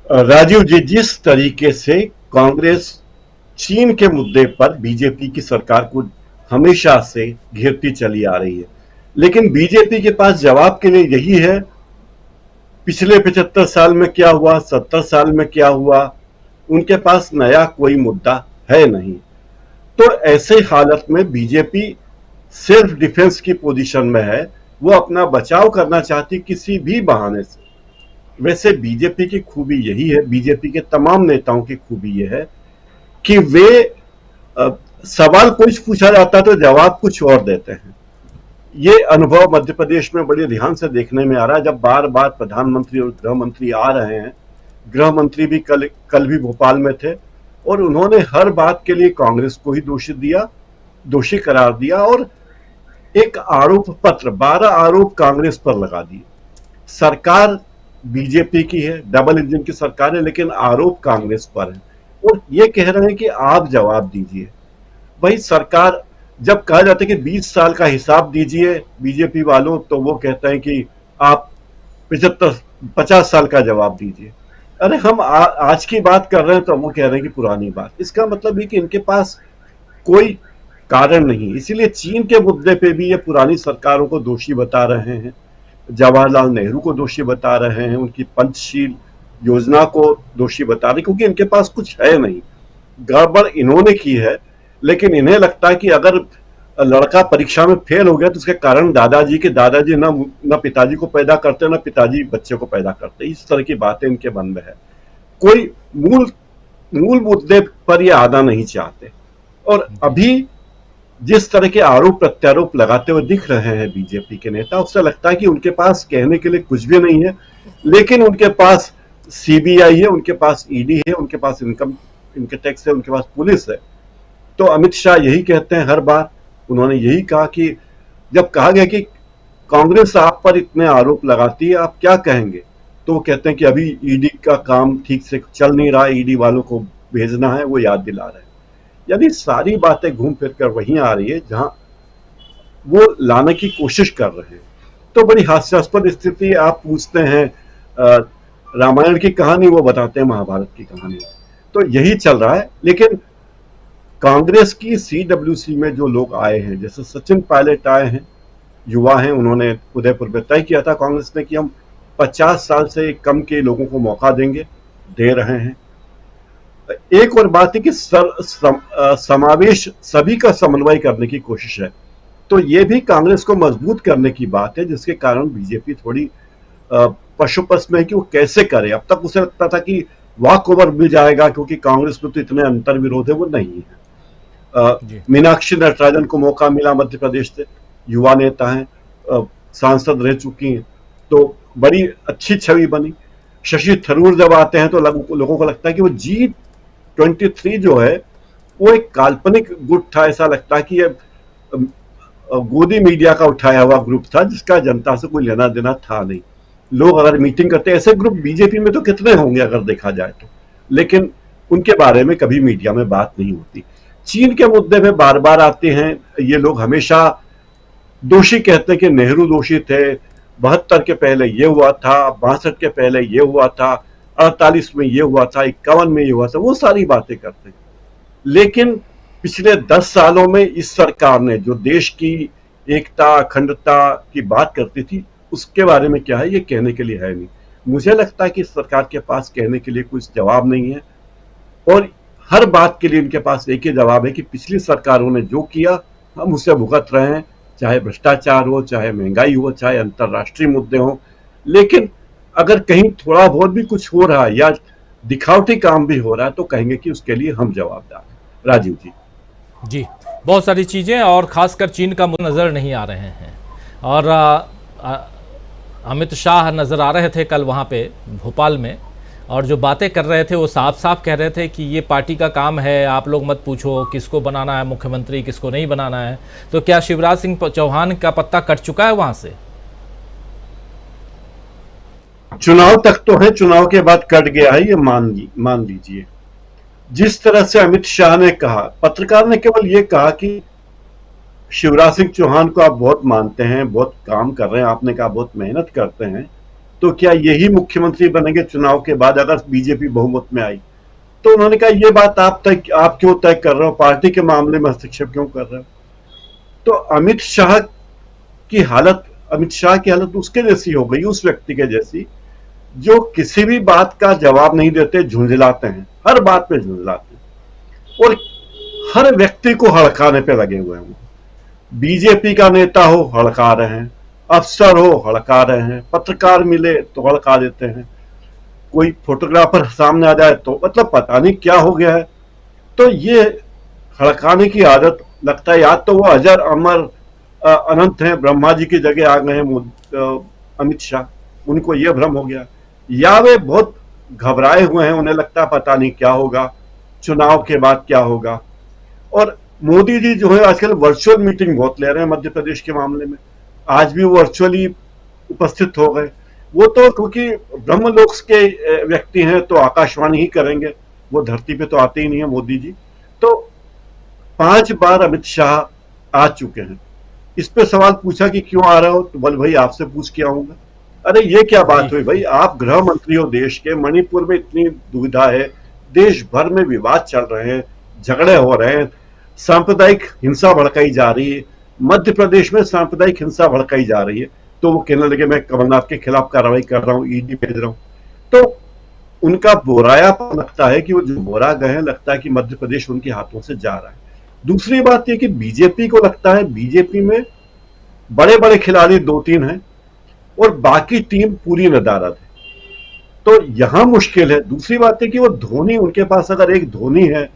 राजीव जी, जिस तरीके से कांग्रेस चीन के मुद्दे पर बीजेपी की सरकार को हमेशा से घेरती चली आ रही है, लेकिन बीजेपी के पास जवाब के लिए यही है, पिछले 75 साल में क्या हुआ, 70 साल में क्या हुआ, उनके पास नया कोई मुद्दा है नहीं। तो ऐसे हालत में बीजेपी सेल्फ डिफेंस की पोजीशन में है, वो अपना बचाव करना चाहती किसी भी बहाने से। वैसे बीजेपी की खूबी यही है, बीजेपी के तमाम नेताओं की खूबी यह है कि वे अ, सवाल कुछ पूछा जाता है तो जवाब कुछ और देते हैं। ये अनुभव मध्य प्रदेश में बड़े ध्यान से देखने में आ रहा है, जब बार बार प्रधानमंत्री और गृह मंत्री आ रहे हैं। गृह मंत्री भी कल भी भोपाल में थे और उन्होंने हर बात के लिए कांग्रेस को ही दोषी करार दिया और एक आरोप पत्र, 12 आरोप कांग्रेस पर लगा दिए। सरकार बीजेपी की है, डबल इंजन की सरकार है, लेकिन आरोप कांग्रेस पर है और ये कह रहे हैं कि आप जवाब दीजिए। वही सरकार, जब कहा जाता है कि 20 साल का हिसाब दीजिए बीजेपी वालों, तो वो कहते हैं कि आप 50 साल का जवाब दीजिए। अरे हम आज की बात कर रहे हैं तो वो कह रहे हैं कि पुरानी बात। इसका मतलब है कि इनके पास कोई कारण नहीं। इसीलिए चीन के मुद्दे पे भी ये पुरानी सरकारों को दोषी बता रहे हैं, जवाहरलाल नेहरू को दोषी बता रहे हैं, उनकी पंचशील योजना को दोषी बता रहे हैं, क्योंकि इनके पास कुछ है नहीं। गड़बड़ इन्होंने की है, लेकिन इन्हें लगता है कि अगर लड़का परीक्षा में फेल हो गया तो उसके कारण दादाजी न पिताजी को पैदा करते, न पिताजी बच्चे को पैदा करते। इस तरह की बातें इनके मन में है। कोई मूल मूल मुद्दे पर ये आना नहीं चाहते। और अभी जिस तरह के आरोप प्रत्यारोप लगाते हुए दिख रहे हैं बीजेपी के नेता, उससे लगता है कि उनके पास कहने के लिए कुछ भी नहीं है, लेकिन उनके पास सीबीआई है, उनके पास ईडी है, उनके पास इनकम टैक्स है, उनके पास पुलिस है। तो अमित शाह यही कहते हैं हर बार। उन्होंने यही कहा कि जब कहा गया कि कांग्रेस आप पर इतने आरोप लगाती है, आप क्या कहेंगे, तो वो कहते हैं कि अभी ईडी का काम ठीक से चल नहीं रहा, ईडी वालों को भेजना है, वो याद दिला रहे हैं। यानी सारी बातें घूम फिर कर वहीं आ रही है जहां वो लाने की कोशिश कर रहे हैं। तो बड़ी हास्यास्पद स्थिति। आप पूछते हैं रामायण की कहानी, वो बताते हैं महाभारत की कहानी। तो यही चल रहा है। लेकिन कांग्रेस की सीडब्ल्यूसी में जो लोग आए हैं, जैसे सचिन पायलट आए हैं, युवा हैं, उन्होंने उदयपुर में तय किया था कांग्रेस ने कि हम 50 साल से कम के लोगों को मौका देंगे, दे रहे हैं। एक और बात है कि समावेश, सभी का समन्वय करने की कोशिश है। तो ये भी कांग्रेस को मजबूत करने की बात है, जिसके कारण बीजेपी थोड़ी पशुपस में है कि वो कैसे करे। अब तक उसे लगता था कि वॉक ओवर मिल जाएगा, क्योंकि कांग्रेस में तो इतने अंतर विरोध है, वो नहीं है। मीनाक्षी नटराजन को मौका मिला मध्य प्रदेश से, युवा नेता हैं, सांसद रह चुकी हैं, तो बड़ी अच्छी छवि बनी। शशि थरूर जब आते हैं तो लोगों को लगता है कि वो G23 जो है वो एक काल्पनिक गुट था। ऐसा लगता है कि ये गोदी मीडिया का उठाया हुआ ग्रुप था, जिसका जनता से कोई लेना देना था नहीं। लोग अगर मीटिंग करते, ऐसे ग्रुप बीजेपी में तो कितने होंगे अगर देखा जाए तो, लेकिन उनके बारे में कभी मीडिया में बात नहीं होती। चीन के मुद्दे में बार बार आते हैं ये लोग, हमेशा दोषी कहते हैं कि नेहरू दोषी थे, 72 के पहले ये हुआ था, 62 के पहले ये हुआ था, 48 में ये हुआ था, 51 में ये हुआ था, वो सारी बातें करते हैं। लेकिन पिछले 10 सालों में इस सरकार ने जो देश की एकता अखंडता की बात करती थी, उसके बारे में क्या है ये कहने के लिए है नहीं। मुझे लगता है कि इस सरकार के पास कहने के लिए कुछ जवाब नहीं है, और हर बात के लिए इनके पास एक ही जवाब है कि पिछली सरकारों ने जो किया हम उसे भुगत रहे हैं, चाहे भ्रष्टाचार हो, चाहे महंगाई हो, चाहे अंतर्राष्ट्रीय मुद्दे हो। लेकिन अगर कहीं थोड़ा बहुत भी कुछ हो रहा है या दिखावटी काम भी हो रहा है तो कहेंगे कि उसके लिए हम जवाबदार हैं। राजीव जी। जी, बहुत सारी चीज़ें, और ख़ासकर चीन का मुद्दा नज़र नहीं आ रहे हैं। और अमित शाह नज़र आ रहे थे कल वहाँ पे भोपाल में, और जो बातें कर रहे थे वो साफ साफ कह रहे थे कि ये पार्टी का काम है, आप लोग मत पूछो किसको बनाना है मुख्यमंत्री, किसको नहीं बनाना है। तो क्या शिवराज सिंह चौहान का पत्ता कट चुका है वहाँ से? चुनाव तक तो है, चुनाव के बाद कट गया है, ये मान लीजिए। जिस तरह से अमित शाह ने कहा, पत्रकार ने केवल ये कहा कि शिवराज सिंह चौहान को आप बहुत मानते हैं, बहुत काम कर रहे हैं, आपने कहा बहुत मेहनत करते हैं, तो क्या यही मुख्यमंत्री बनेंगे चुनाव के बाद अगर बीजेपी बहुमत में आई? तो उन्होंने कहा ये बात आप क्यों तय कर रहे हो, पार्टी के मामले में हस्तक्षेप क्यों कर रहे हो? तो अमित शाह की हालत उसके जैसी हो गई, उस व्यक्ति के जैसी जो किसी भी बात का जवाब नहीं देते, झुंझलाते हैं, हर बात पे झुंझलाते हैं और हर व्यक्ति को हड़काने पे लगे हुए हैं। बीजेपी का नेता हो हड़का रहे हैं, अफसर हो हड़का रहे हैं, पत्रकार मिले तो हड़का देते हैं, कोई फोटोग्राफर सामने आ जाए तो मतलब पता नहीं क्या हो गया है। तो ये हड़काने की आदत लगता है या तो वो अजर अमर अनंत हैं, ब्रह्मा जी की जगह आ गए हैं अमित शाह, उनको ये भ्रम हो गया, या वे बहुत घबराए हुए हैं, उन्हें लगता है पता नहीं क्या होगा, चुनाव के बाद क्या होगा। और मोदी जी जो है आजकल वर्चुअल मीटिंग बहुत ले रहे हैं मध्य प्रदेश के मामले में, आज भी वो वर्चुअली उपस्थित हो गए। वो तो क्योंकि ब्रह्मलोक के व्यक्ति हैं तो आकाशवाणी ही करेंगे, वो धरती पे तो आते ही नहीं है मोदी जी। तो 5 बार अमित शाह आ चुके हैं। इस पे सवाल पूछा कि क्यों आ रहे हो, तो बोल भाई आपसे पूछ के आऊंगा। अरे ये क्या बात हुई भाई, आप गृह मंत्री हो देश के, मणिपुर में इतनी दुविधा है, देश भर में विवाद चल रहे हैं, झगड़े हो रहे हैं, सांप्रदायिक हिंसा भड़काई जा रही है, मध्य प्रदेश में सांप्रदायिक हिंसा भड़काई जा रही है, तो वो कहने लगे मैं कमलनाथ के खिलाफ कार्रवाई कर रहा हूं, ईडी भेज रहा हूं। तो उनका बोरायापन लगता है कि वो जो बोरा गए हैं, लगता है कि मध्य प्रदेश उनके हाथों से जा रहा है। दूसरी बात यह कि बीजेपी को लगता है बीजेपी में बड़े बड़े खिलाड़ी 2-3 हैं और बाकी टीम पूरी नदारद है, तो यहां मुश्किल है। दूसरी बात है कि वो धोनी, उनके पास अगर एक धोनी है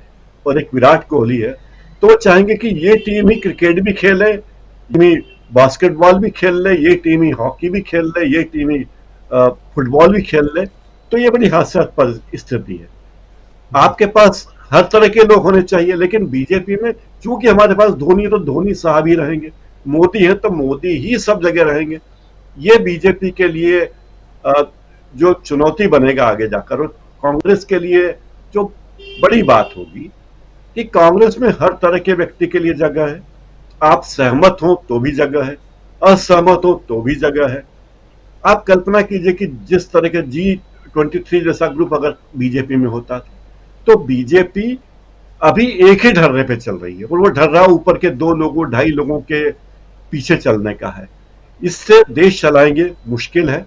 और एक विराट कोहली है तो वो चाहेंगे कि ये टीम ही क्रिकेट भी खेले, टीम ही बास्केटबॉल भी खेल ले, ये टीम ही हॉकी भी खेल ले, ये टीम ही फुटबॉल भी खेल ले। तो ये बड़ी हास्यास्पद स्थिति है। आपके पास हर तरह के लोग होने चाहिए, लेकिन बीजेपी में चूंकि हमारे पास धोनी है तो धोनी साहब ही रहेंगे, मोदी है तो मोदी ही सब जगह रहेंगे। ये बीजेपी के लिए जो चुनौती बनेगा आगे जाकर, और कांग्रेस के लिए जो बड़ी बात होगी कि कांग्रेस में हर तरह के व्यक्ति के लिए जगह है, आप सहमत हो तो भी जगह है, असहमत हो तो भी जगह है। आप कल्पना कीजिए कि जिस तरह के G23 जैसा ग्रुप अगर बीजेपी में होता तो बीजेपी अभी एक ही ढर्रे पे चल रही है और वो ढर्रा ऊपर के 2 लोगों 2.5 लोगों के पीछे चलने का है। इससे देश चलाएंगे मुश्किल है।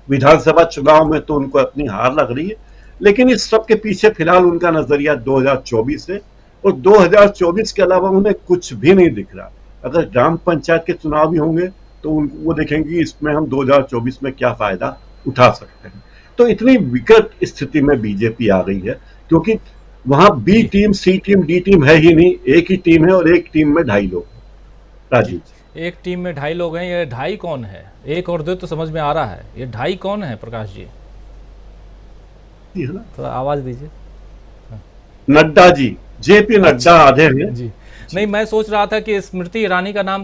विधानसभा चुनाव में तो उनको अपनी हार लग रही है, लेकिन इस सब के पीछे फिलहाल उनका नजरिया 2024 है और 2024 के अलावा उन्हें कुछ भी नहीं दिख रहा। अगर ग्राम पंचायत के चुनाव भी होंगे तो वो देखेंगे इसमें हम 2024 में क्या फायदा उठा सकते हैं। तो इतनी विकट स्थिति में बीजेपी आ गई है क्योंकि वहां बी टीम, सी टीम, डी टीम है ही नहीं, एक ही टीम है और एक टीम में 2.5 लोग। राजीव, एक टीम में 2.5 लोग हैं, ये 2.5 कौन है? 1 और 2 तो समझ में आ रहा है, ये 2.5 कौन है प्रकाश जी? थोड़ा आवाज दीजिए। नड्डा जी, JP नड्डा आधे हैं जी। नहीं, मैं सोच रहा था कि स्मृति ईरानी का नाम